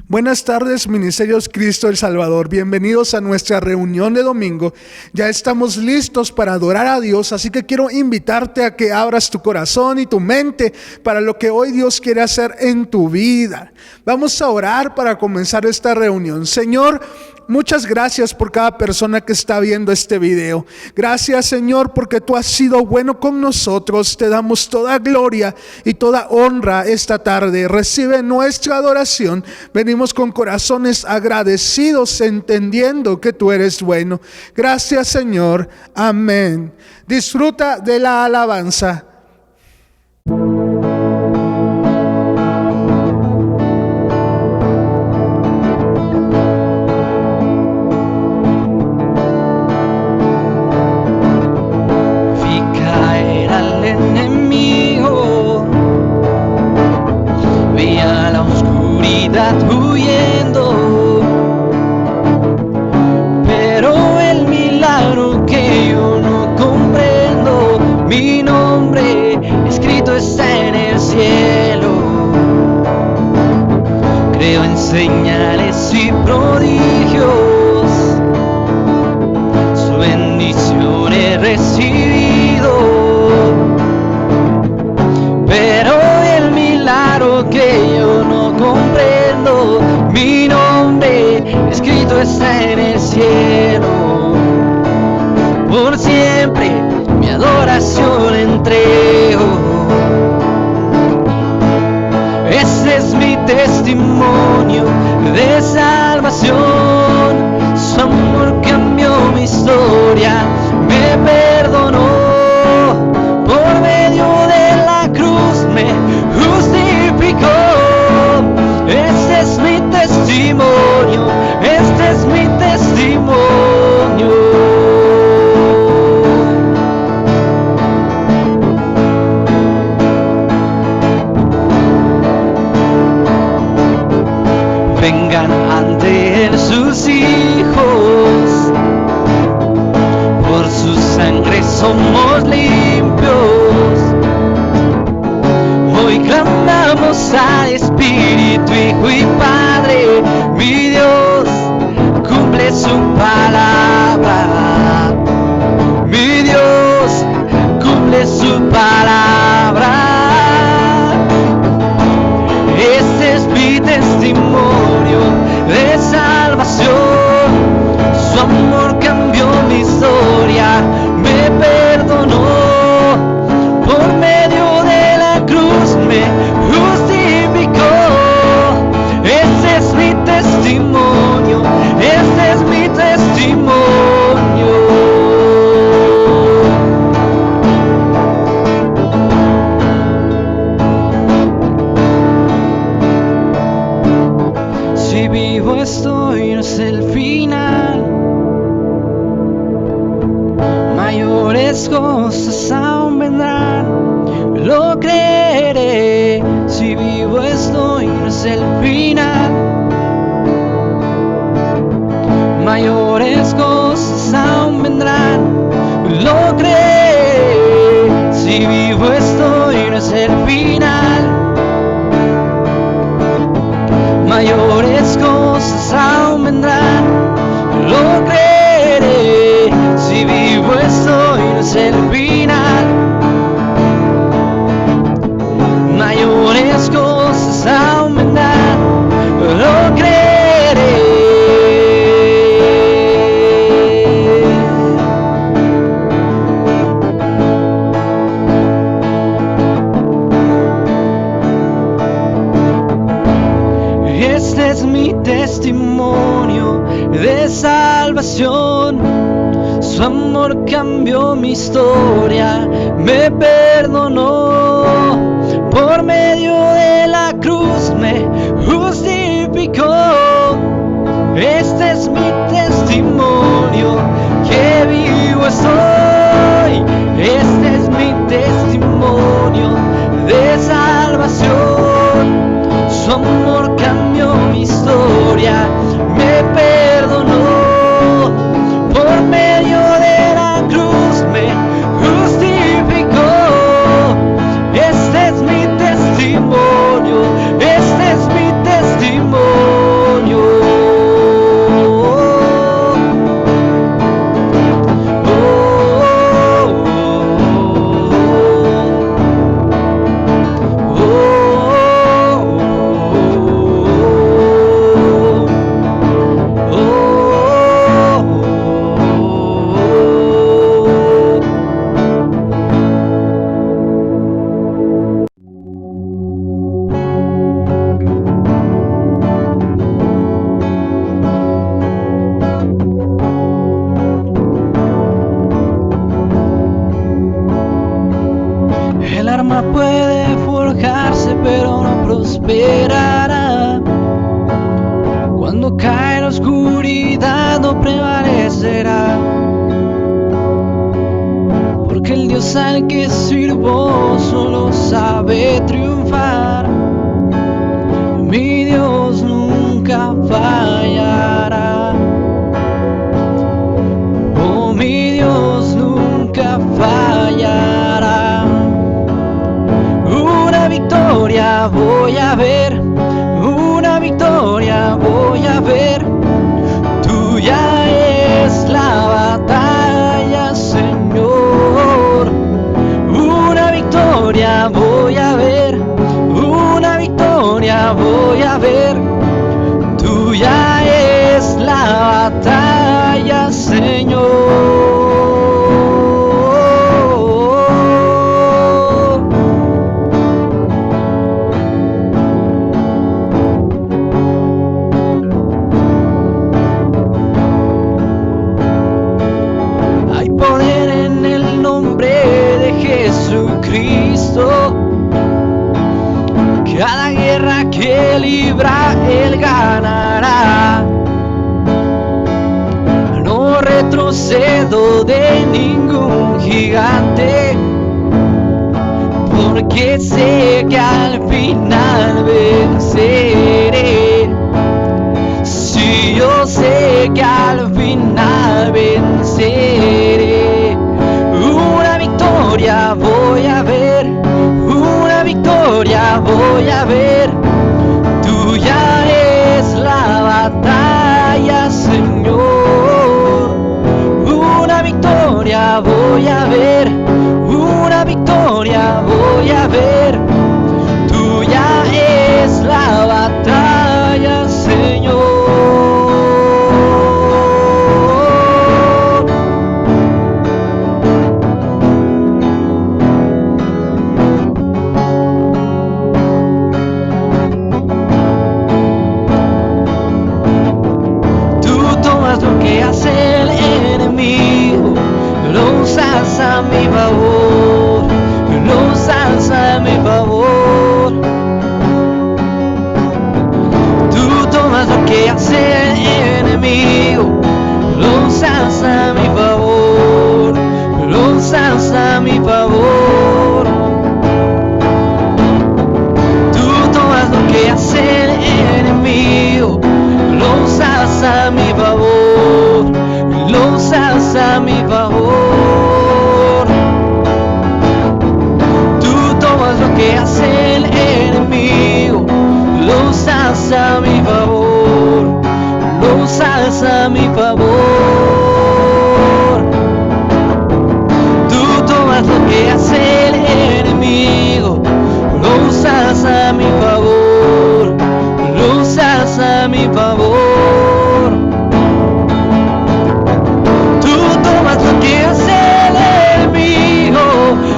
Buenas tardes, Ministerios Cristo el Salvador. Bienvenidos a nuestra reunión de domingo. Ya estamos listos para adorar a Dios, así que quiero invitarte a que abras tu corazón y tu mente para lo que hoy Dios quiere hacer en tu vida. Vamos a orar para comenzar esta reunión. Señor, muchas gracias por cada persona que está viendo este video. Gracias, Señor, porque tú has sido bueno con nosotros. Te damos toda gloria y toda honra esta tarde. Recibe nuestra adoración. Venimos con corazones agradecidos, entendiendo que tú eres bueno. Gracias, Señor. Amén. Disfruta de la alabanza. Huyendo, pero el milagro que yo no comprendo, mi nombre escrito está en el cielo. Creo en señales y prodigios, su bendición he recibido, pero el milagro que yo no comprendo, mi nombre escrito está en el cielo. Por siempre mi adoración entrego. Ese es mi testimonio de salvación. Su amor cambió mi historia, me perdonó. Por medio de la cruz me justificó. Este es mi testimonio, este es mi testimonio. Vengan ante él sus hijos, por su sangre somos limpios. Hoy clamamos al Espíritu, Hijo y Padre, mi Dios cumple su palabra, mi Dios cumple su palabra. Este es mi testimonio de salvación, su amor cambió mi historia, me perdonó. Por medio de la cruz me justificó. Este es mi testimonio, este es mi testimonio. Si vivo estoy, no es el final. Mayores cosas aún vendrán, lo creeré. Si vivo estoy, no es el final. Mayores cosas aún vendrán, lo creeré. Si vivo estoy, no es el final. Mayores cosas aún vendrán, lo creeré. Si vivo estoy, no es el final. Mayores cosas aún vendrán, lo creeré. Este es mi testimonio de salvación. Su amor cambió mi historia, me perdonó. Por medio de la cruz me justificó. Este es mi testimonio, que vivo estoy. Este es mi testimonio de salvación. Su amor cambió mi historia, me perdonó. Por medio de la cruz me justificó. Este es mi testimonio, este es mi testimonio. la oscuridad no prevalecerá, porque el Dios al que sirvo solo sabe triunfar. Mi Dios nunca fallará. Oh, mi Dios nunca fallará. Una victoria voy a ver, una victoria voy a ver. Tuya es la batalla, Señor. Una victoria voy a ver, una victoria voy a ver. Tuya es la batalla, Señor. Hay poder en el nombre de Jesucristo. Cada guerra que libra, Él ganará. No retrocedo de ningún gigante, porque sé que al final venceré. Si yo sé que al final venceré. Una victoria voy a ver, una victoria voy a ver. Tuya es la batalla, Señor. Una victoria voy a ver, una victoria voy a ver. Tuya es la batalla, Señor. Lo que hace el enemigo, lo usas a mi favor, lo usas a mi favor. Tú tomas lo que hace el enemigo, lo usas a mi favor, lo usas a mi favor. Tú tomas lo que hace el enemigo, lo usas a mi favor, lo usas a mi favor. Tú tomas lo que hace el enemigo, lo usas a mi favor, lo usas a mi favor. Tú tomas lo que hace el enemigo, lo usas a mi favor, lo usas a mi favor. Tú tomas lo que hace el enemigo,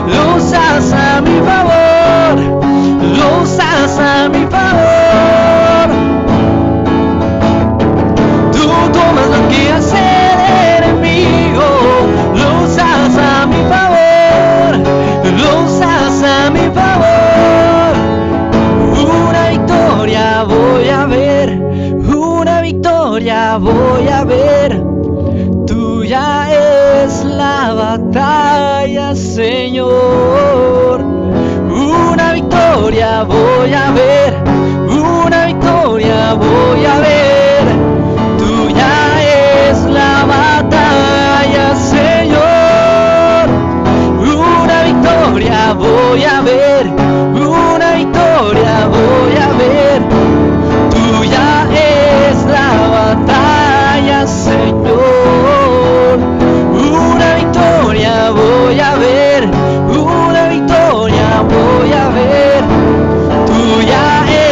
lo usas a mi favor, lo usas a mi favor. Tú tomas lo que hace el enemigo, lo usas a mi favor, lo usas a mi favor. Una victoria voy a ver, una victoria voy a ver. Tuya es la batalla, Señor. Una victoria voy a ver, una victoria voy a ver. Tuya es la batalla, Señor. Una victoria voy a ver, una victoria voy a ver. Tuya es la batalla, Señor. Una victoria voy a ver, una victoria voy a ver. Tuya es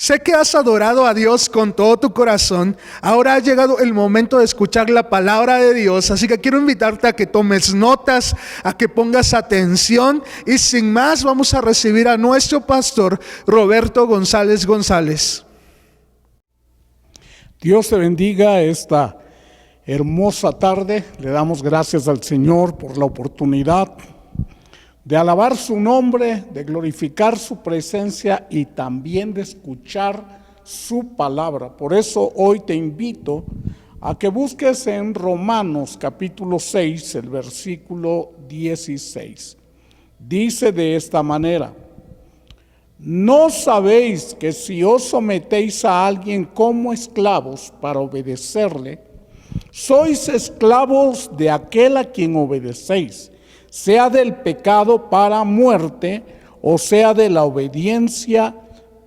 Sé que has adorado a Dios con todo tu corazón. Ahora ha llegado el momento de escuchar la palabra de Dios. Así que quiero invitarte a que tomes notas, a que pongas atención. Y sin más, vamos a recibir a nuestro pastor Roberto González González. Dios te bendiga esta hermosa tarde. Le damos gracias al Señor por la oportunidad de alabar su nombre, de glorificar su presencia y también de escuchar su palabra. Por eso hoy te invito a que busques en Romanos capítulo 6, el versículo 16. Dice de esta manera: ¿no sabéis que si os sometéis a alguien como esclavos para obedecerle, sois esclavos de aquel a quien obedecéis, sea del pecado para muerte o sea de la obediencia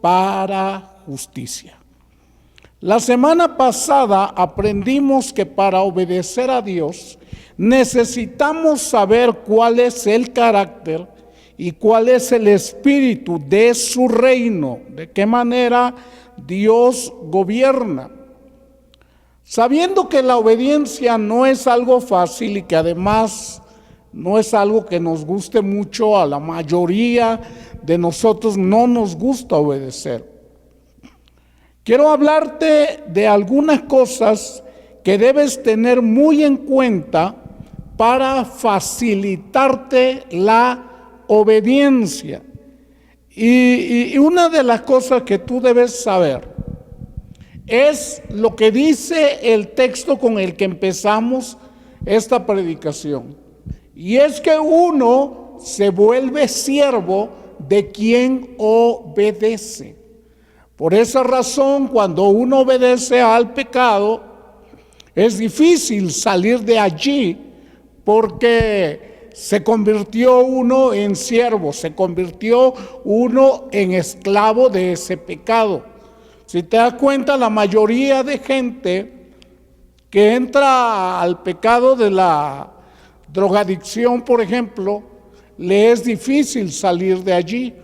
para justicia? La semana pasada aprendimos que para obedecer a Dios necesitamos saber cuál es el carácter y cuál es el espíritu de su reino, de qué manera Dios gobierna. Sabiendo que la obediencia no es algo fácil y que además no es algo que nos guste mucho, a la mayoría de nosotros no nos gusta obedecer. Quiero hablarte de algunas cosas que debes tener muy en cuenta para facilitarte la obediencia. Y una de las cosas que tú debes saber es lo que dice el texto con el que empezamos esta predicación. Y es que uno se vuelve siervo de quien obedece. Por esa razón, cuando uno obedece al pecado, es difícil salir de allí, porque se convirtió uno en siervo, se convirtió uno en esclavo de ese pecado. Si te das cuenta, la mayoría de gente que entra al pecado de la drogadicción, por ejemplo, le es difícil salir de allí.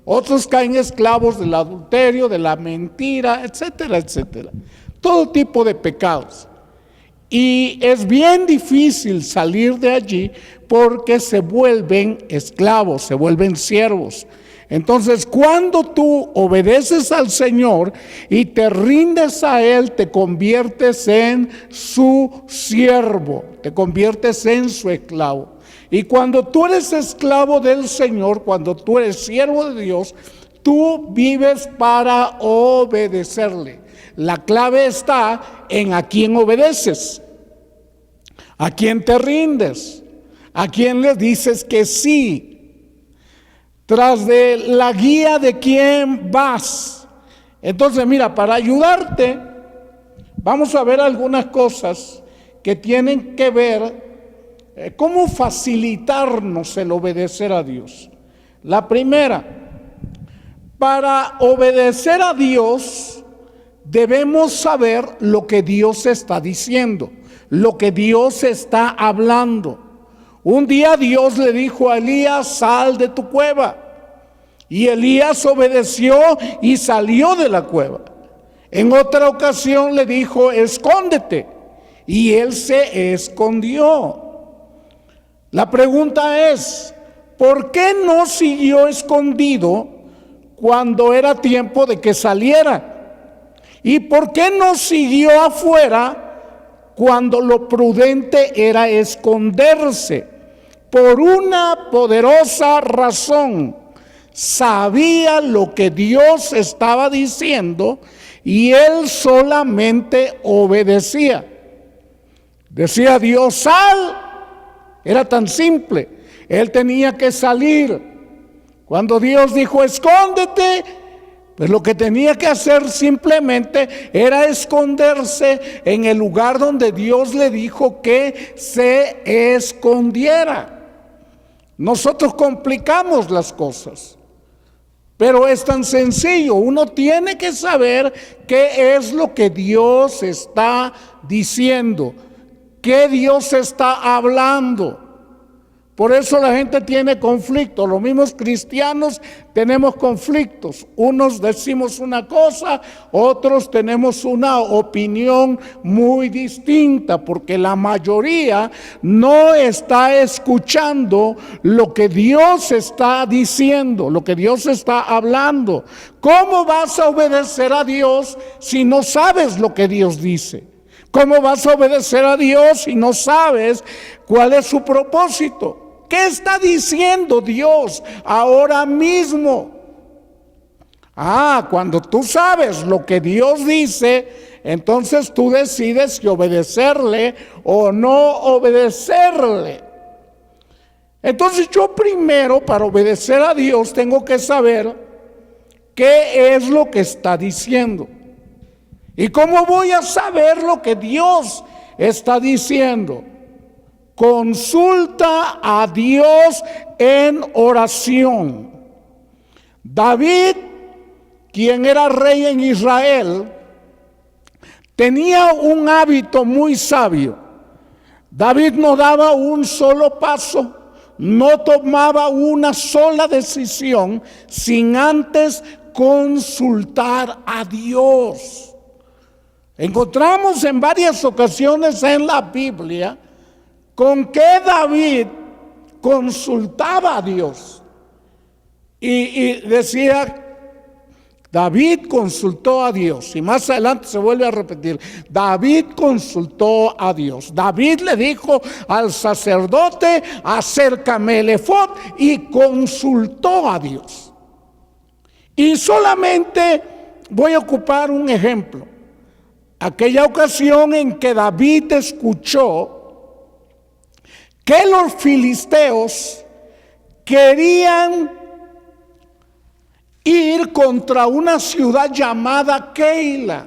Otros caen esclavos del adulterio, de la mentira, etcétera, etcétera. Todo tipo de pecados. Y es bien difícil salir de allí porque se vuelven esclavos, se vuelven siervos. Entonces, cuando tú obedeces al Señor y te rindes a Él, te conviertes en su siervo, te conviertes en su esclavo. Y cuando tú eres esclavo del Señor, cuando tú eres siervo de Dios, tú vives para obedecerle. La clave está en a quién obedeces, a quién te rindes, a quién le dices que sí. Tras de la guía de quién vas. Entonces, mira, para ayudarte, vamos a ver algunas cosas que tienen que ver cómo facilitarnos el obedecer a Dios. La primera, para obedecer a Dios, debemos saber lo que Dios está diciendo, lo que Dios está hablando. Un día Dios le dijo a Elías: sal de tu cueva. Y Elías obedeció y salió de la cueva. En otra ocasión le dijo: escóndete. Y él se escondió. La pregunta es: ¿por qué no siguió escondido cuando era tiempo de que saliera? ¿Y por qué no siguió afuera cuando lo prudente era esconderse? Por una poderosa razón. Sabía lo que Dios estaba diciendo y él solamente obedecía. Decía Dios: sal. Era tan simple. Él tenía que salir. Cuando Dios dijo: escóndete, pues lo que tenía que hacer simplemente era esconderse en el lugar donde Dios le dijo que se escondiera. Nosotros complicamos las cosas, pero es tan sencillo. Uno tiene que saber qué es lo que Dios está diciendo, qué Dios está hablando. Por eso la gente tiene conflictos. Los mismos cristianos tenemos conflictos. Unos decimos una cosa, otros tenemos una opinión muy distinta, porque la mayoría no está escuchando lo que Dios está diciendo, lo que Dios está hablando. ¿Cómo vas a obedecer a Dios si no sabes lo que Dios dice? ¿Cómo vas a obedecer a Dios si no sabes cuál es su propósito? ¿Qué está diciendo Dios ahora mismo? Cuando tú sabes lo que Dios dice, entonces tú decides si obedecerle o no obedecerle. Entonces yo primero, para obedecer a Dios, tengo que saber qué es lo que está diciendo. ¿Y cómo voy a saber lo que Dios está diciendo? Consulta a Dios en oración. David, quien era rey en Israel, tenía un hábito muy sabio. David no daba un solo paso, no tomaba una sola decisión sin antes consultar a Dios. Encontramos en varias ocasiones en la Biblia con que David consultaba a Dios. Y decía, David consultó a Dios. Y más adelante se vuelve a repetir, David consultó a Dios. David le dijo al sacerdote, acércame el efod, y consultó a Dios. Y solamente voy a ocupar un ejemplo. Aquella ocasión en que David escuchó que los filisteos querían ir contra una ciudad llamada Keila.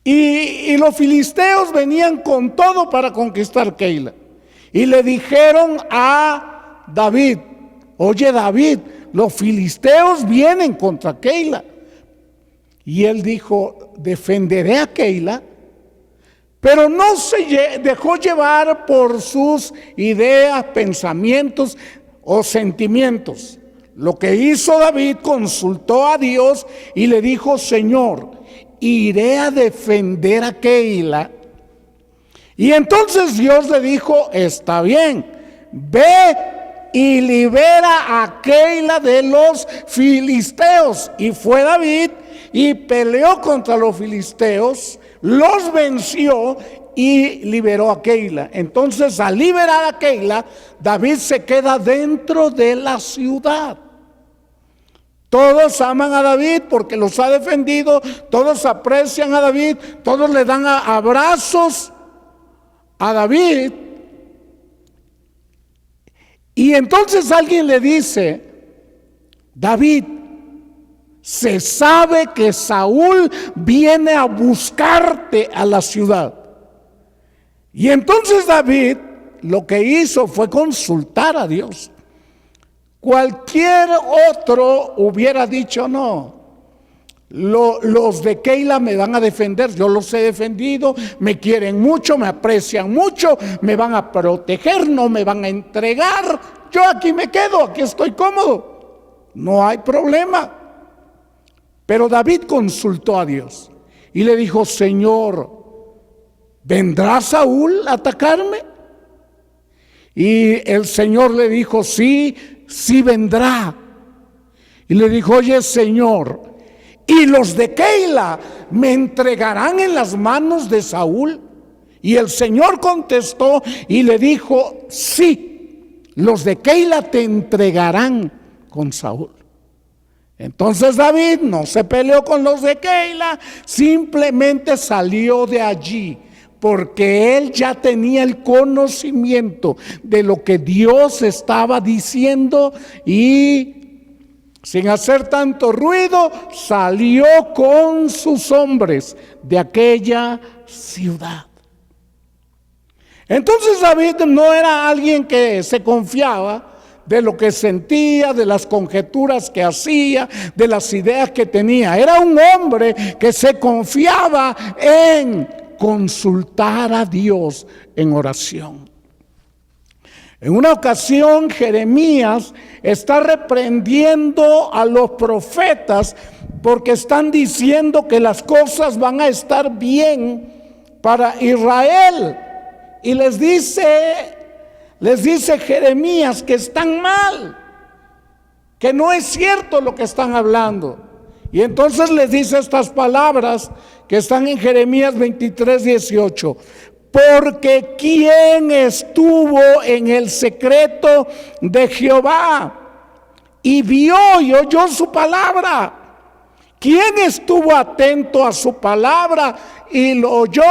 Y los filisteos venían con todo para conquistar Keila. Y le dijeron a David, oye David, los filisteos vienen contra Keila. Y él dijo, defenderé a Keila. Pero no se dejó llevar por sus ideas, pensamientos o sentimientos. Lo que hizo David, consultó a Dios y le dijo, Señor, iré a defender a Keila. Y entonces Dios le dijo, está bien, ve y libera a Keila de los filisteos. Y fue David y peleó contra los filisteos, los venció y liberó a Keila. Entonces, al liberar a Keila, David se queda dentro de la ciudad. Todos aman a David porque los ha defendido, todos aprecian a David, todos le dan abrazos a David. Y entonces alguien le dice, David, se sabe que Saúl viene a buscarte a la ciudad. Y entonces David lo que hizo fue consultar a Dios. Cualquier otro hubiera dicho, no, los de Keila me van a defender, yo los he defendido, me quieren mucho, me aprecian mucho, me van a proteger, no me van a entregar, yo aquí me quedo, aquí estoy cómodo, no hay problema. Pero David consultó a Dios y le dijo, Señor, ¿vendrá Saúl a atacarme? Y el Señor le dijo, sí vendrá. Y le dijo, oye Señor, ¿y los de Keila me entregarán en las manos de Saúl? Y el Señor contestó y le dijo, sí, los de Keila te entregarán con Saúl. Entonces David no se peleó con los de Keila, simplemente salió de allí, porque él ya tenía el conocimiento de lo que Dios estaba diciendo y sin hacer tanto ruido salió con sus hombres de aquella ciudad. Entonces David no era alguien que se confiaba de lo que sentía, de las conjeturas que hacía, de las ideas que tenía. Era un hombre que se confiaba en consultar a Dios en oración. En una ocasión, Jeremías está reprendiendo a los profetas porque están diciendo que las cosas van a estar bien para Israel. Y les dice Jeremías que están mal, que no es cierto lo que están hablando. Y entonces les dice estas palabras que están en Jeremías 23:18. Porque ¿quién estuvo en el secreto de Jehová y vio y oyó su palabra? ¿Quién estuvo atento a su palabra y lo oyó?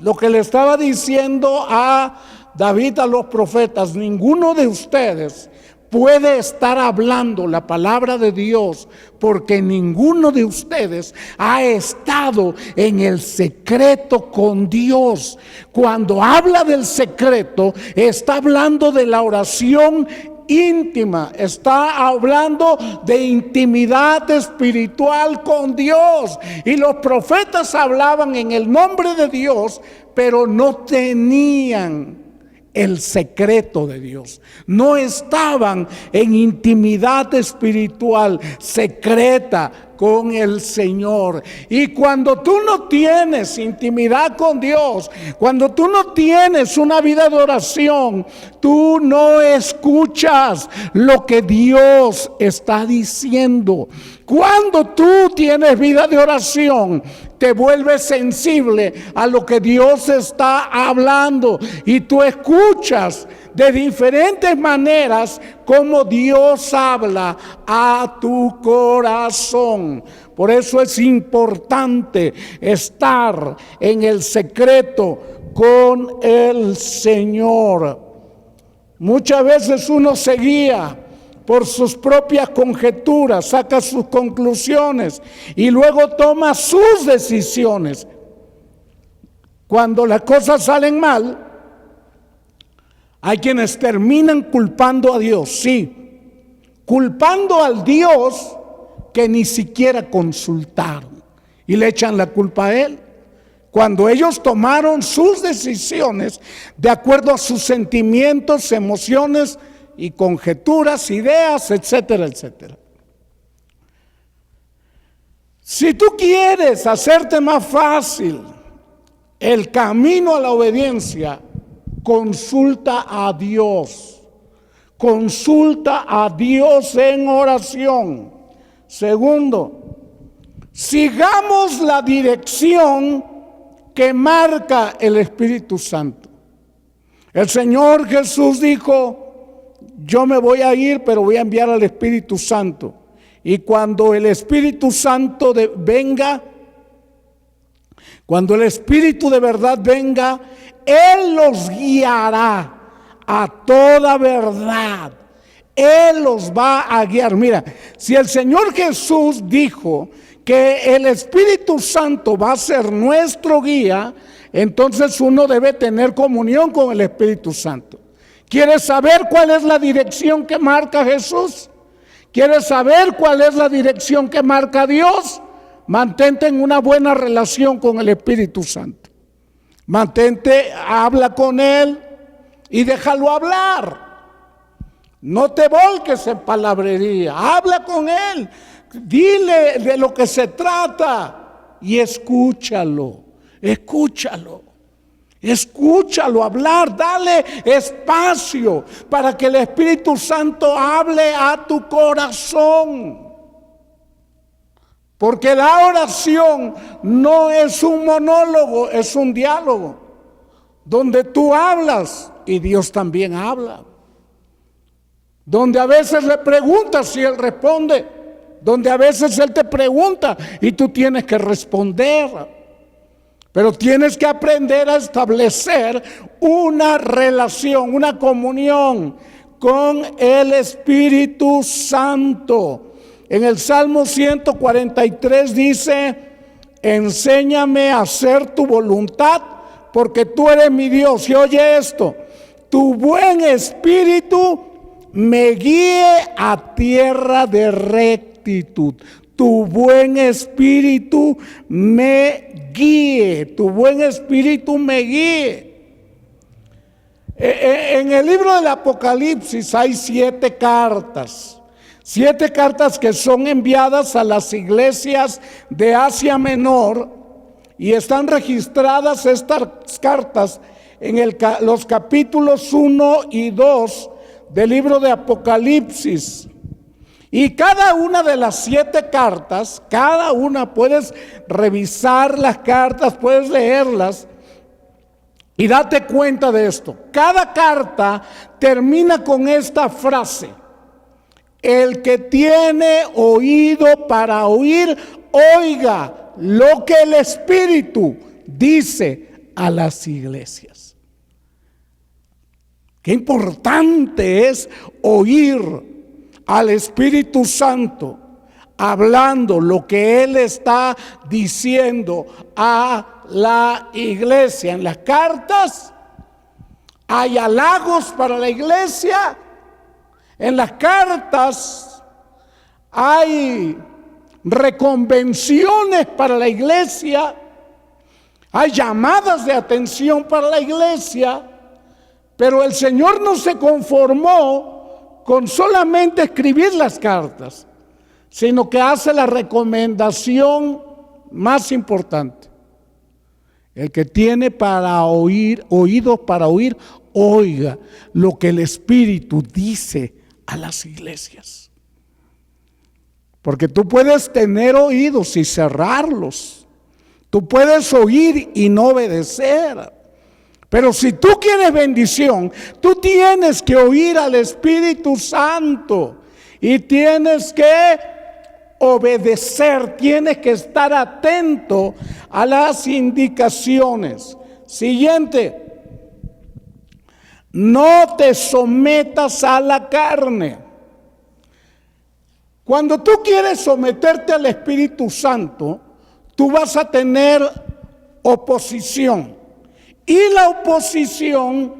Lo que le estaba diciendo a David, a los profetas: ninguno de ustedes puede estar hablando la palabra de Dios, porque ninguno de ustedes ha estado en el secreto con Dios. Cuando habla del secreto, está hablando de la oración íntima, está hablando de intimidad espiritual con Dios. Y los profetas hablaban en el nombre de Dios, pero no tenían el secreto de Dios, no estaban en intimidad espiritual secreta con el Señor. Y cuando tú no tienes intimidad con Dios, cuando tú no tienes una vida de oración, tú no escuchas lo que Dios está diciendo. Cuando tú tienes vida de oración, te vuelves sensible a lo que Dios está hablando y tú escuchas de diferentes maneras cómo Dios habla a tu corazón. Por eso es importante estar en el secreto con el Señor. Muchas veces uno se guía por sus propias conjeturas, saca sus conclusiones y luego toma sus decisiones. Cuando las cosas salen mal, hay quienes terminan culpando a Dios, sí, culpando al Dios que ni siquiera consultaron y le echan la culpa a Él, cuando ellos tomaron sus decisiones de acuerdo a sus sentimientos, emociones y conjeturas, ideas, etcétera, etcétera. Si tú quieres hacerte más fácil el camino a la obediencia, consulta a Dios. Consulta a Dios en oración. Segundo, sigamos la dirección que marca el Espíritu Santo. El Señor Jesús dijo: yo me voy a ir, pero voy a enviar al Espíritu Santo. Y cuando el Espíritu Santo venga, cuando el Espíritu de verdad venga, Él los guiará a toda verdad. Él los va a guiar. Mira, si el Señor Jesús dijo que el Espíritu Santo va a ser nuestro guía, entonces uno debe tener comunión con el Espíritu Santo. ¿Quieres saber cuál es la dirección que marca Jesús? ¿Quieres saber cuál es la dirección que marca Dios? Mantente en una buena relación con el Espíritu Santo. Mantente, habla con Él y déjalo hablar. No te volques en palabrería, habla con Él, dile de lo que se trata y escúchalo, escúchalo. Escúchalo hablar, dale espacio para que el Espíritu Santo hable a tu corazón. Porque la oración no es un monólogo, es un diálogo, donde tú hablas y Dios también habla. Donde a veces le preguntas y Él responde, donde a veces Él te pregunta y tú tienes que responder. Pero tienes que aprender a establecer una relación, una comunión con el Espíritu Santo. En el Salmo 143 dice: enséñame a hacer tu voluntad, porque tú eres mi Dios. Y oye esto: tu buen espíritu me guíe a tierra de rectitud. Tu buen espíritu me guíe, tu buen espíritu me guíe. En el libro del Apocalipsis hay 7 cartas. 7 cartas que son enviadas a las iglesias de Asia Menor, y están registradas estas cartas en los capítulos 1 y 2 del libro de Apocalipsis. Y cada una de las 7 cartas, cada una, puedes revisar las cartas, puedes leerlas y date cuenta de esto. Cada carta termina con esta frase: el que tiene oído para oír, oiga lo que el Espíritu dice a las iglesias. Qué importante es oír al Espíritu Santo hablando lo que Él está diciendo a la iglesia. En las cartas hay halagos para la iglesia. En las cartas hay reconvenciones para la iglesia. Hay llamadas de atención para la iglesia. Pero el Señor no se conformó con solamente escribir las cartas, sino que hace la recomendación más importante: el que tiene para oír, oídos para oír, oiga lo que el Espíritu dice a las iglesias. Porque tú puedes tener oídos y cerrarlos, tú puedes oír y no obedecer. Pero si tú quieres bendición, tú tienes que oír al Espíritu Santo y tienes que obedecer, tienes que estar atento a las indicaciones. Siguiente: no te sometas a la carne. Cuando tú quieres someterte al Espíritu Santo, tú vas a tener oposición. Y la oposición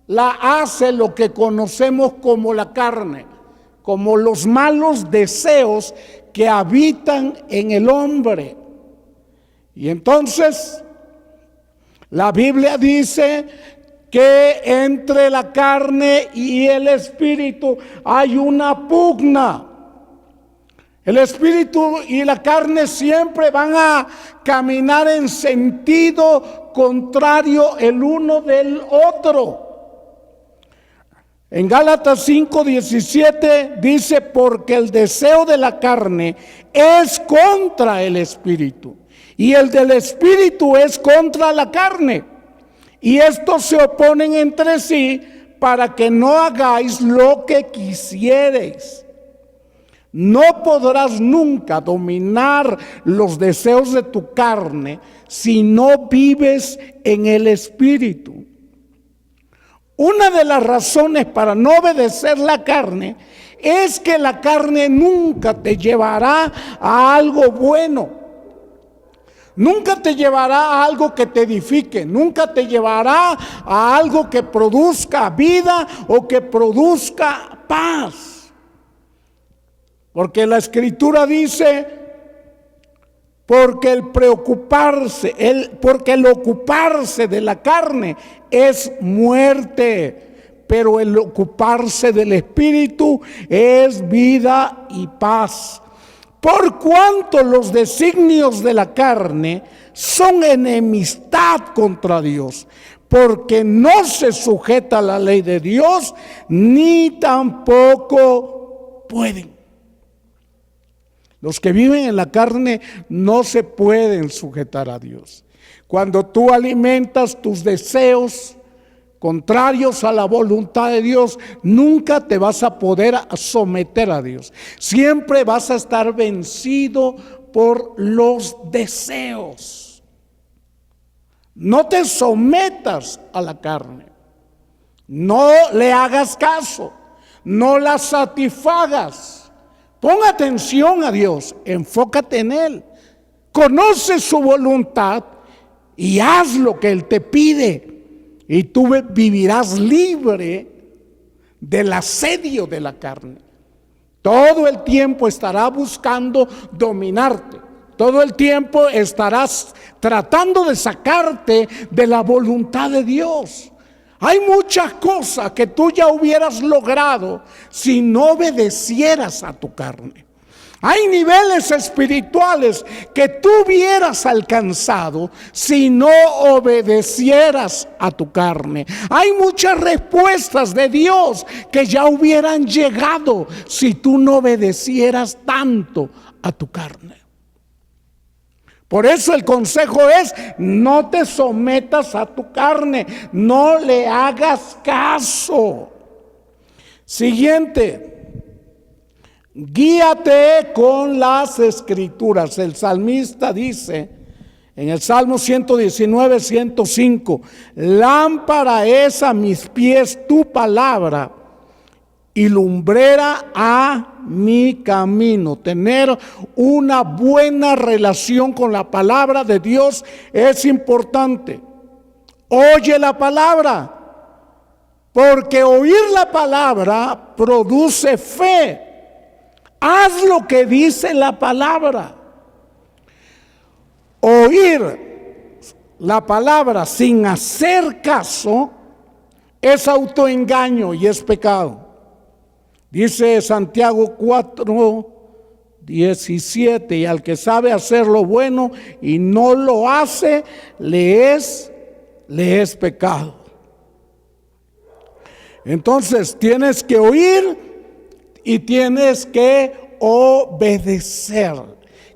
la hace lo que conocemos como la carne, como los malos deseos que habitan en el hombre. Y entonces la Biblia dice que entre la carne y el espíritu hay una pugna. El espíritu y la carne siempre van a caminar en sentido contrario el uno del otro. En Gálatas 5:17 dice: porque el deseo de la carne es contra el espíritu, y el del espíritu es contra la carne, y estos se oponen entre sí para que no hagáis lo que quisiereis. No podrás nunca dominar los deseos de tu carne si no vives en el Espíritu. Una de las razones para no obedecer la carne es que la carne nunca te llevará a algo bueno. Nunca te llevará a algo que te edifique, nunca te llevará a algo que produzca vida o que produzca paz. Porque la Escritura dice: porque el ocuparse de la carne es muerte, pero el ocuparse del Espíritu es vida y paz. Por cuanto los designios de la carne son enemistad contra Dios, porque no se sujeta a la ley de Dios, ni tampoco pueden. Los que viven en la carne no se pueden sujetar a Dios. Cuando tú alimentas tus deseos contrarios a la voluntad de Dios, nunca te vas a poder someter a Dios. Siempre vas a estar vencido por los deseos. No te sometas a la carne. No le hagas caso. No la satisfagas. Pon atención a Dios, enfócate en Él, conoce su voluntad y haz lo que Él te pide, y tú vivirás libre del asedio de la carne. Todo el tiempo estará buscando dominarte, todo el tiempo estarás tratando de sacarte de la voluntad de Dios. Hay muchas cosas que tú ya hubieras logrado si no obedecieras a tu carne. Hay niveles espirituales que tú hubieras alcanzado si no obedecieras a tu carne. Hay muchas respuestas de Dios que ya hubieran llegado si tú no obedecieras tanto a tu carne. Por eso el consejo es: no te sometas a tu carne, no le hagas caso. Siguiente. Guíate con las escrituras. El salmista dice en el Salmo 119, 105: lámpara es a mis pies tu palabra y lumbrera a mi camino. Tener una buena relación con la palabra de Dios es importante. Oye la palabra, porque oír la palabra produce fe. Haz lo que dice la palabra. Oír la palabra sin hacer caso es autoengaño y es pecado. Dice Santiago 4:17: y al que sabe hacer lo bueno y no lo hace, le es pecado. Entonces tienes que oír y tienes que obedecer.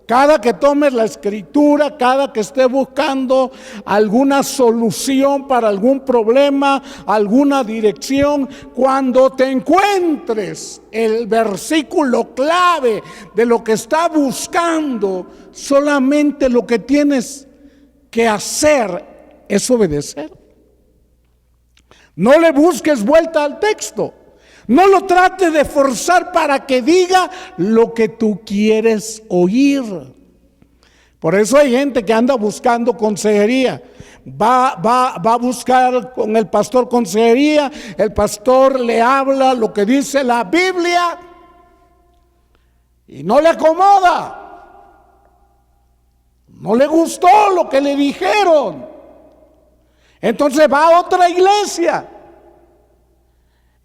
Cada que tomes la escritura, cada que estés buscando alguna solución para algún problema, alguna dirección, cuando te encuentres el versículo clave de lo que está buscando, solamente lo que tienes que hacer es obedecer. No le busques vuelta al texto. No lo trates de forzar para que diga lo que tú quieres oír. Por eso hay gente que anda buscando consejería. Va a buscar con el pastor consejería. El pastor le habla lo que dice la Biblia y no le acomoda. No le gustó lo que le dijeron. Entonces va a otra iglesia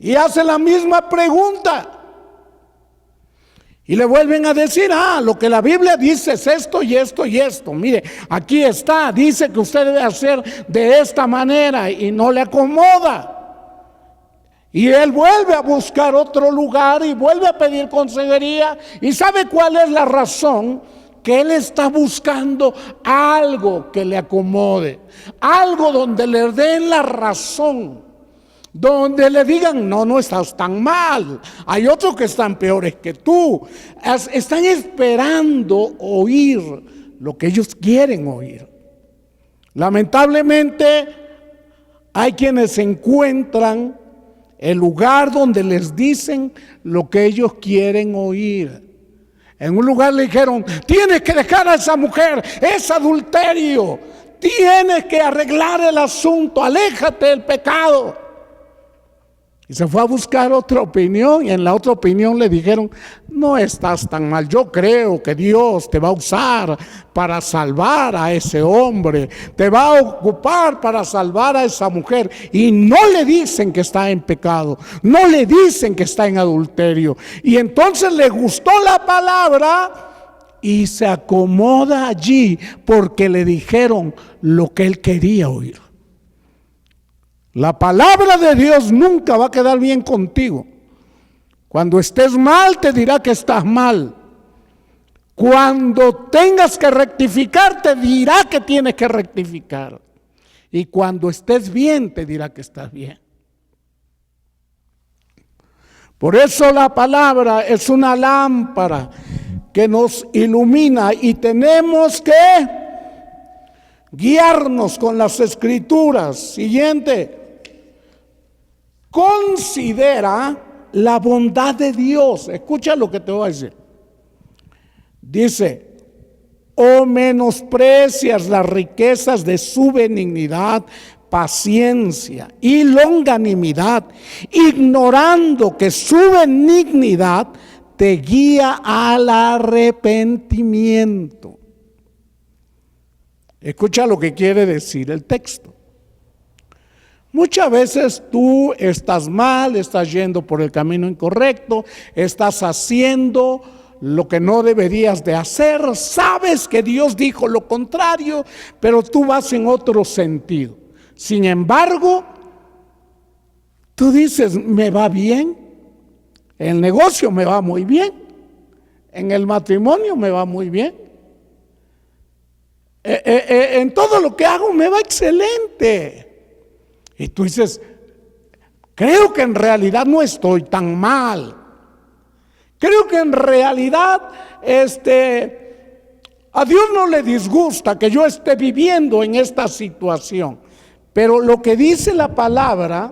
y hace la misma pregunta. Y le vuelven a decir: lo que la Biblia dice es esto y esto y esto. Mire, aquí está, dice que usted debe hacer de esta manera, y no le acomoda. Y él vuelve a buscar otro lugar y vuelve a pedir consejería. ¿Y sabe cuál es la razón? Que él está buscando algo que le acomode, algo donde le den la razón, donde le digan: no estás tan mal, hay otros que están peores que tú. Están esperando oír lo que ellos quieren oír. Lamentablemente hay quienes encuentran el lugar donde les dicen lo que ellos quieren oír. En un lugar le dijeron: tienes que dejar a esa mujer, es adulterio, tienes que arreglar el asunto, aléjate del pecado. Y se fue a buscar otra opinión, y en la otra opinión le dijeron: no estás tan mal, yo creo que Dios te va a usar para salvar a ese hombre, te va a ocupar para salvar a esa mujer. Y no le dicen que está en pecado, no le dicen que está en adulterio. Y entonces le gustó la palabra y se acomoda allí porque le dijeron lo que él quería oír. La palabra de Dios nunca va a quedar bien contigo. Cuando estés mal, te dirá que estás mal. Cuando tengas que rectificar, te dirá que tienes que rectificar. Y cuando estés bien, te dirá que estás bien. Por eso la palabra es una lámpara que nos ilumina, y tenemos que guiarnos con las escrituras. Siguiente. Considera la bondad de Dios. Escucha lo que te voy a decir. Dice: o menosprecias las riquezas de su benignidad, paciencia y longanimidad, ignorando que su benignidad te guía al arrepentimiento. Escucha lo que quiere decir el texto. Muchas veces tú estás mal, estás yendo por el camino incorrecto, estás haciendo lo que no deberías de hacer, sabes que Dios dijo lo contrario, pero tú vas en otro sentido. Sin embargo, tú dices, me va bien, el negocio me va muy bien, en el matrimonio me va muy bien, en todo lo que hago me va excelente. Y tú dices, creo que en realidad no estoy tan mal. Creo que en realidad a Dios no le disgusta que yo esté viviendo en esta situación. Pero lo que dice la palabra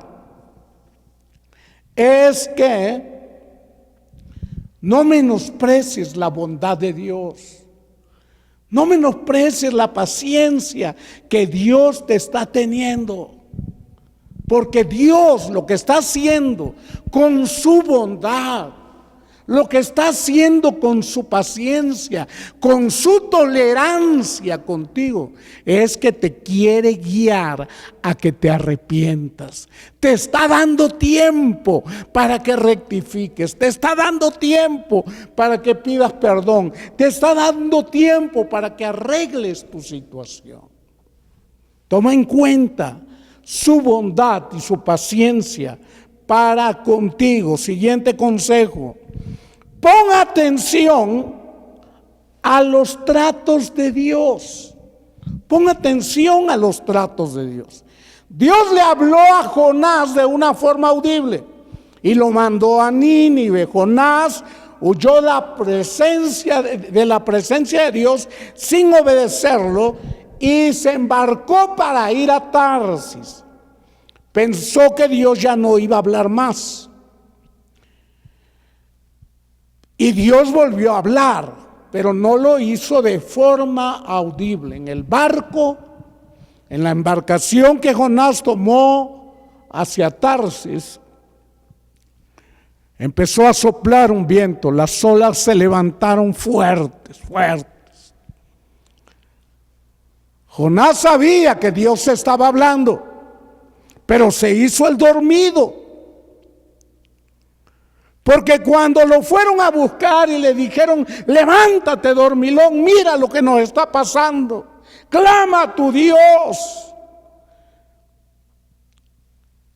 es que no menosprecies la bondad de Dios. No menosprecies la paciencia que Dios te está teniendo. Porque Dios lo que está haciendo con su bondad, lo que está haciendo con su paciencia, con su tolerancia contigo, es que te quiere guiar a que te arrepientas. Te está dando tiempo para que rectifiques, te está dando tiempo para que pidas perdón, te está dando tiempo para que arregles tu situación. Toma en cuenta su bondad y su paciencia para contigo. Siguiente consejo: pon atención a los tratos de Dios. Pon atención a los tratos de Dios. Dios le habló a Jonás de una forma audible y lo mandó a Nínive. Jonás huyó de la presencia de Dios sin obedecerlo y se embarcó para ir a Tarsis. Pensó que Dios ya no iba a hablar más. Y Dios volvió a hablar, pero no lo hizo de forma audible. En el barco, en la embarcación que Jonás tomó hacia Tarsis, empezó a soplar un viento. Las olas se levantaron fuertes. Jonás sabía que Dios estaba hablando, pero se hizo el dormido. Porque cuando lo fueron a buscar y le dijeron, levántate dormilón, mira lo que nos está pasando, clama a tu Dios.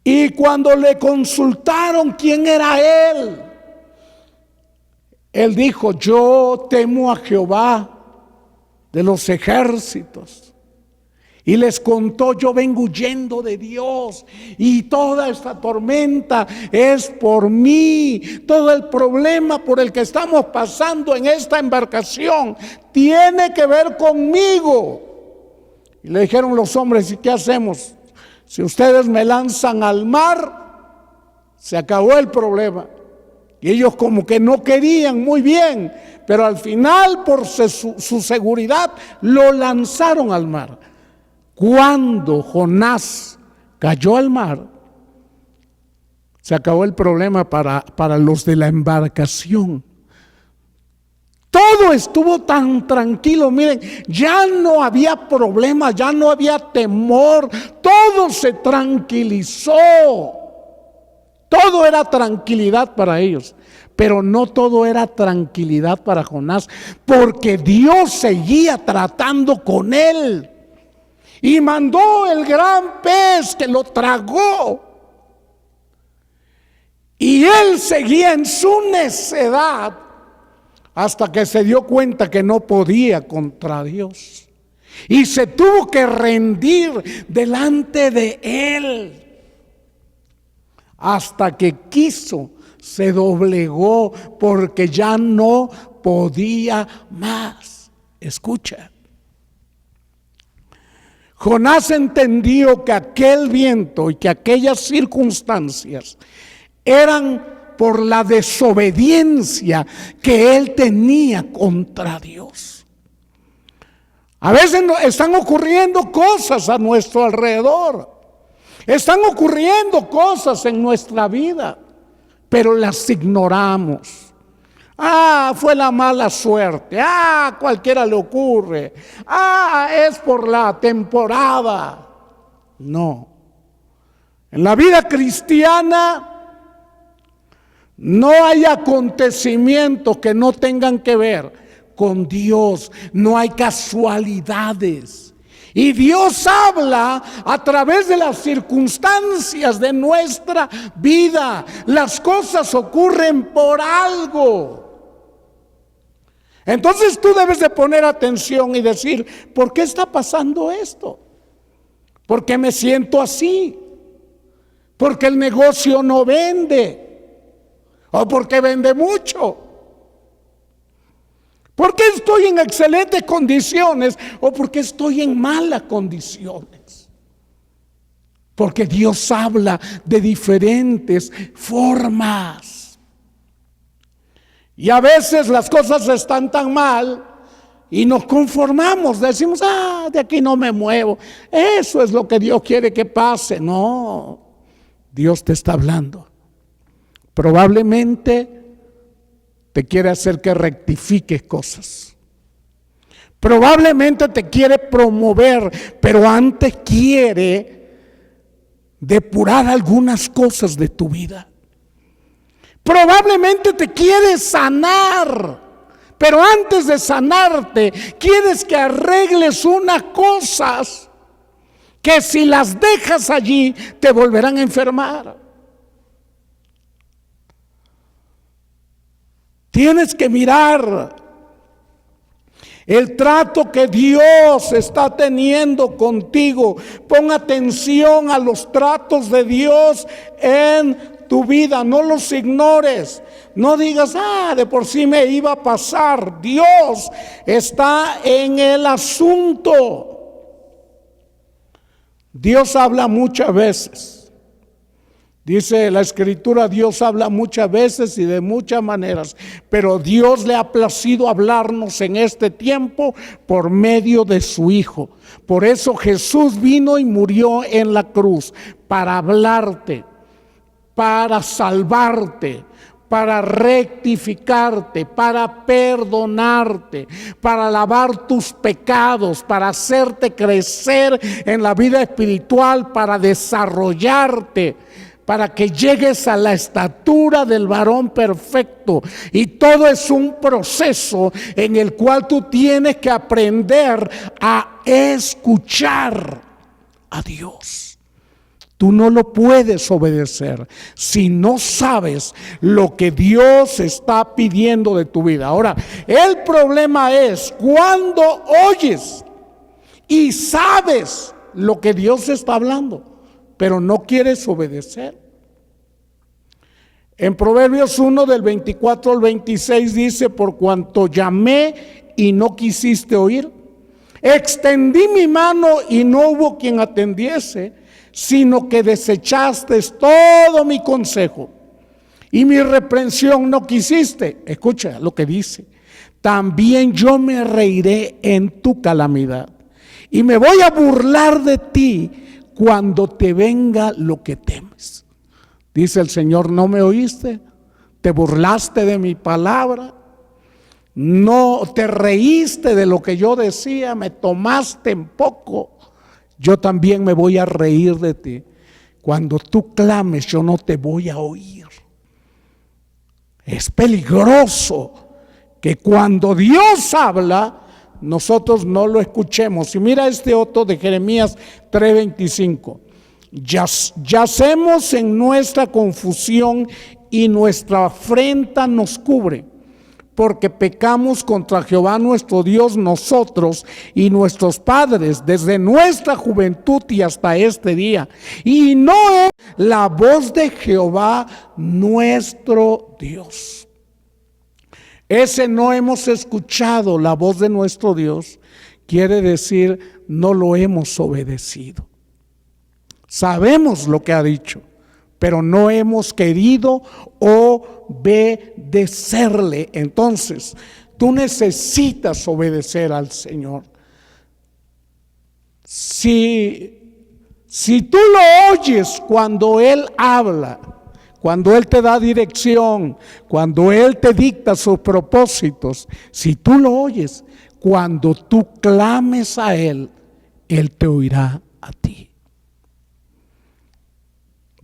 Y cuando le consultaron quién era él dijo, yo temo a Jehová de los ejércitos. Y les contó, yo vengo huyendo de Dios y toda esta tormenta es por mí. Todo el problema por el que estamos pasando en esta embarcación tiene que ver conmigo. Y le dijeron los hombres, ¿y qué hacemos? Si ustedes me lanzan al mar, se acabó el problema. Y ellos como que no querían muy bien, pero al final por su seguridad lo lanzaron al mar. Cuando Jonás cayó al mar, se acabó el problema para los de la embarcación. Todo estuvo tan tranquilo, miren, ya no había problema, ya no había temor, todo se tranquilizó. Todo era tranquilidad para ellos, pero no todo era tranquilidad para Jonás, porque Dios seguía tratando con él. Y mandó el gran pez que lo tragó. Y él seguía en su necedad hasta que se dio cuenta que no podía contra Dios. Y se tuvo que rendir delante de él. Hasta que quiso, se doblegó porque ya no podía más. Escucha. Jonás entendió que aquel viento y que aquellas circunstancias eran por la desobediencia que él tenía contra Dios. A veces están ocurriendo cosas a nuestro alrededor, están ocurriendo cosas en nuestra vida, pero las ignoramos. Fue la mala suerte. Cualquiera le ocurre. Es por la temporada. No. En la vida cristiana no hay acontecimientos que no tengan que ver con Dios, no hay casualidades. Y Dios habla a través de las circunstancias de nuestra vida. Las cosas ocurren por algo. Entonces tú debes de poner atención y decir, ¿por qué está pasando esto? ¿Por qué me siento así? ¿Por qué el negocio no vende? ¿O porque vende mucho? ¿Por qué estoy en excelentes condiciones o porque estoy en malas condiciones? Porque Dios habla de diferentes formas. Y a veces las cosas están tan mal y nos conformamos, decimos, de aquí no me muevo. Eso es lo que Dios quiere que pase. No, Dios te está hablando. Probablemente te quiere hacer que rectifiques cosas. Probablemente te quiere promover, pero antes quiere depurar algunas cosas de tu vida. Probablemente te quiere sanar, pero antes de sanarte, quieres que arregles unas cosas que si las dejas allí, te volverán a enfermar. Tienes que mirar el trato que Dios está teniendo contigo. Pon atención a los tratos de Dios en tu vida. No los ignores. No digas, de por sí me iba a pasar. Dios está en el asunto. Dios habla muchas veces. Dice la Escritura, Dios habla muchas veces y de muchas maneras, pero Dios le ha placido hablarnos en este tiempo por medio de su Hijo. Por eso Jesús vino y murió en la cruz, para hablarte, para salvarte, para rectificarte, para perdonarte, para lavar tus pecados, para hacerte crecer en la vida espiritual, para desarrollarte, para que llegues a la estatura del varón perfecto. Y todo es un proceso en el cual tú tienes que aprender a escuchar a Dios. Tú no lo puedes obedecer si no sabes lo que Dios está pidiendo de tu vida. Ahora, el problema es cuando oyes y sabes lo que Dios está hablando, pero no quieres obedecer. En Proverbios 1 del 24 al 26 dice, por cuanto llamé y no quisiste oír, extendí mi mano y no hubo quien atendiese, sino que desechaste todo mi consejo y mi reprensión no quisiste. Escucha lo que dice, también yo me reiré en tu calamidad y me voy a burlar de ti cuando te venga lo que temes. Dice el Señor, ¿no me oíste? ¿Te burlaste de mi palabra? ¿No te reíste de lo que yo decía? ¿Me tomaste en poco? Yo también me voy a reír de ti. Cuando tú clames, yo no te voy a oír. Es peligroso que cuando Dios habla, nosotros no lo escuchemos. Y mira este otro de Jeremías 3:25. Yacemos en nuestra confusión y nuestra afrenta nos cubre, porque pecamos contra Jehová nuestro Dios, nosotros y nuestros padres, desde nuestra juventud y hasta este día. Y no es la voz de Jehová nuestro Dios. Ese no hemos escuchado la voz de nuestro Dios, quiere decir no lo hemos obedecido. Sabemos lo que ha dicho, pero no hemos querido obedecerle. Entonces, tú necesitas obedecer al Señor. Si tú lo oyes cuando Él habla, cuando Él te da dirección, cuando Él te dicta sus propósitos, si tú lo oyes, cuando tú clames a Él, Él te oirá a ti.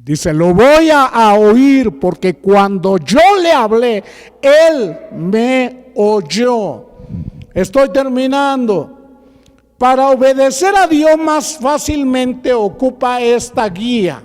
Dice, lo voy a oír porque cuando yo le hablé, él me oyó. Estoy terminando. Para obedecer a Dios más fácilmente ocupa esta guía.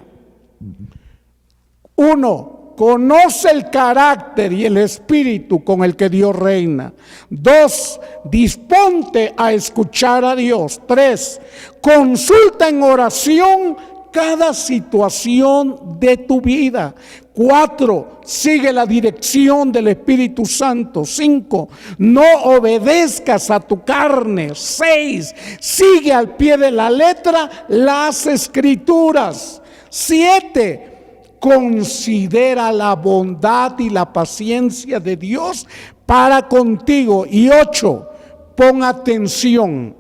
1. Conoce el carácter y el espíritu con el que Dios reina. 2. Disponte a escuchar a Dios. 3. Consulta en oración cada situación de tu vida. 4. Sigue la dirección del Espíritu Santo. 5. No obedezcas a tu carne. 6. Sigue al pie de la letra las Escrituras. 7. Considera la bondad y la paciencia de Dios para contigo. Y 8. Pon atención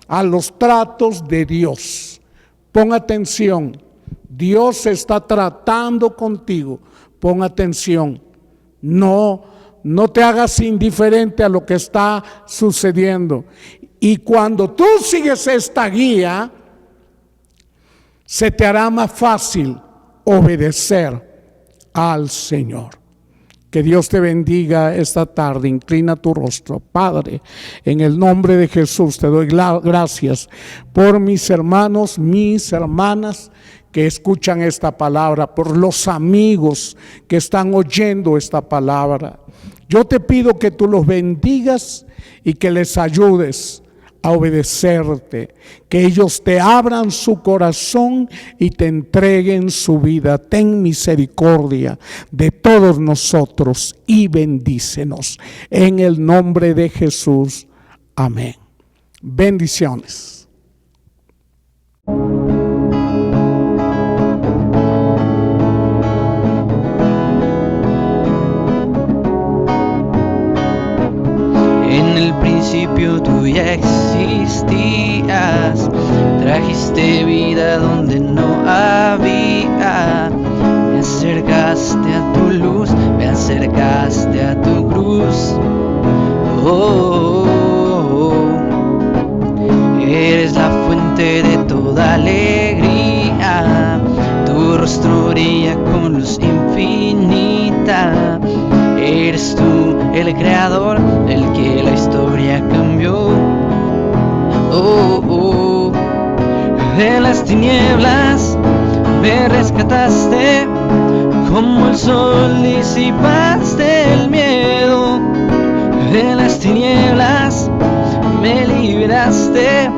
a los tratos de Dios. Pon atención. Dios está tratando contigo. Pon atención. No te hagas indiferente a lo que está sucediendo. Y cuando tú sigues esta guía, se te hará más fácil obedecer al Señor. Que Dios te bendiga esta tarde. Inclina tu rostro. Padre, en el nombre de Jesús te doy gracias por mis hermanos, mis hermanas que escuchan esta palabra, por los amigos que están oyendo esta palabra. Yo te pido que tú los bendigas y que les ayudes a obedecerte, que ellos te abran su corazón y te entreguen su vida. Ten misericordia de todos nosotros y bendícenos. En el nombre de Jesús. Amén. Bendiciones. En el principio tú ya existías, trajiste vida donde no había. Me acercaste a tu luz, me acercaste a tu cruz. Oh, oh, oh. Eres la fuente de toda alegría, tu rostro brilla con luz infinita. Eres tú el creador, el que la historia cambió. Oh, oh. De las tinieblas me rescataste, como el sol disipaste el miedo. De las tinieblas me liberaste,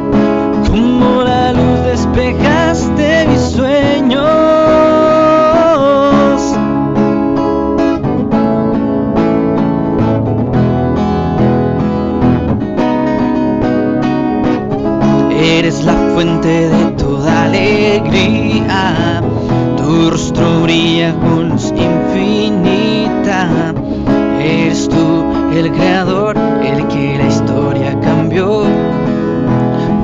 como la luz despejaste mis sueños. Eres la fuente de toda alegría, tu rostro brilla con luz infinita. Eres tú el creador, el que la historia cambió.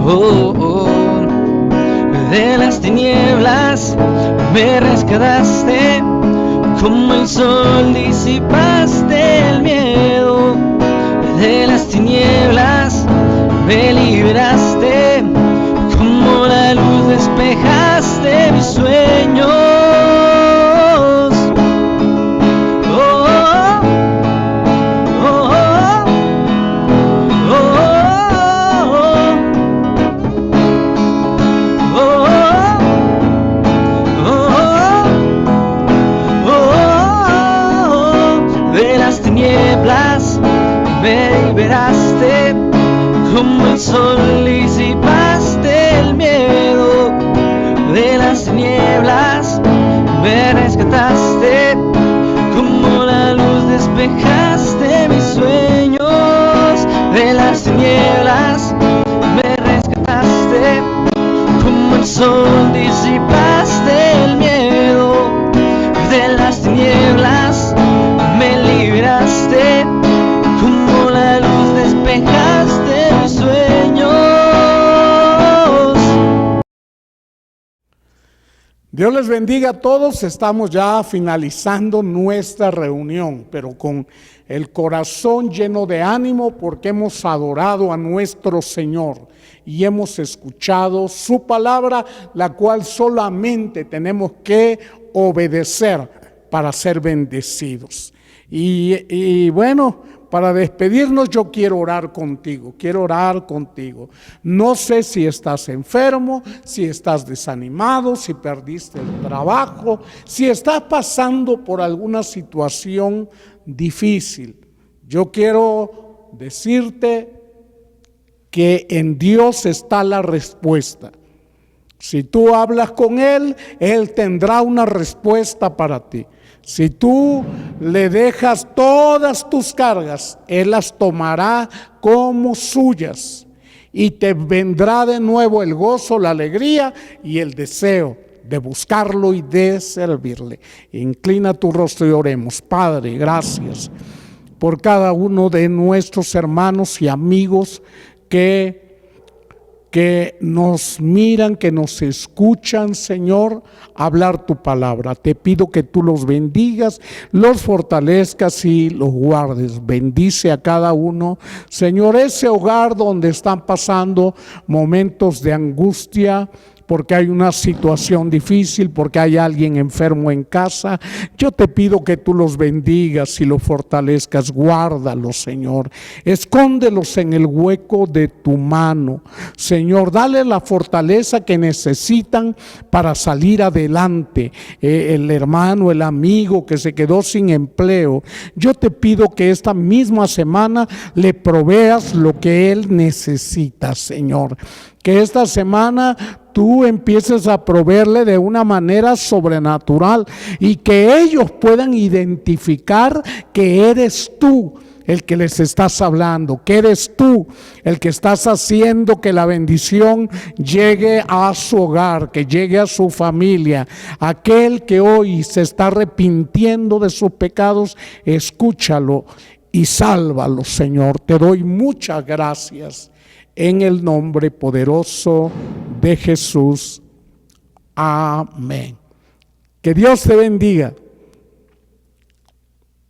Oh, oh. De las tinieblas me rescataste, como el sol disipaste el miedo. De las tinieblas me liberaste, como la luz despejaste mis sueños. Oh, oh, oh, oh, oh. De las tinieblas me liberaste, como el sol disipaste el miedo. De las tinieblas me rescataste, como la luz despejaste mis sueños. De las tinieblas me rescataste, como el sol disipaste el miedo. De las tinieblas me liberaste, como la luz despejaste mis sueños. Dios les bendiga a todos. Estamos ya finalizando nuestra reunión, pero con el corazón lleno de ánimo porque hemos adorado a nuestro Señor y hemos escuchado su palabra, la cual solamente tenemos que obedecer para ser bendecidos. Y bueno, para despedirnos yo quiero orar contigo, No sé si estás enfermo, si estás desanimado, si perdiste el trabajo, si estás pasando por alguna situación difícil. Yo quiero decirte que en Dios está la respuesta. Si tú hablas con Él, Él tendrá una respuesta para ti. Si tú le dejas todas tus cargas, Él las tomará como suyas y te vendrá de nuevo el gozo, la alegría y el deseo de buscarlo y de servirle. Inclina tu rostro y oremos. Padre, gracias por cada uno de nuestros hermanos y amigos que nos miran, que nos escuchan, Señor, hablar tu palabra. Te pido que tú los bendigas, los fortalezcas y los guardes. Bendice a cada uno, Señor, ese hogar donde están pasando momentos de angustia, porque hay una situación difícil, porque hay alguien enfermo en casa. Yo te pido que tú los bendigas y los fortalezcas. Guárdalos, Señor. Escóndelos en el hueco de tu mano. Señor, dale la fortaleza que necesitan para salir adelante. El hermano, el amigo que se quedó sin empleo, yo te pido que esta misma semana le proveas lo que él necesita, Señor. Que esta semana tú empieces a proveerle de una manera sobrenatural y que ellos puedan identificar que eres tú el que les estás hablando, que eres tú el que estás haciendo que la bendición llegue a su hogar, que llegue a su familia. Aquel que hoy se está arrepintiendo de sus pecados, escúchalo y sálvalo, Señor. Te doy muchas gracias. En el nombre poderoso de Jesús. Amén. Que Dios te bendiga.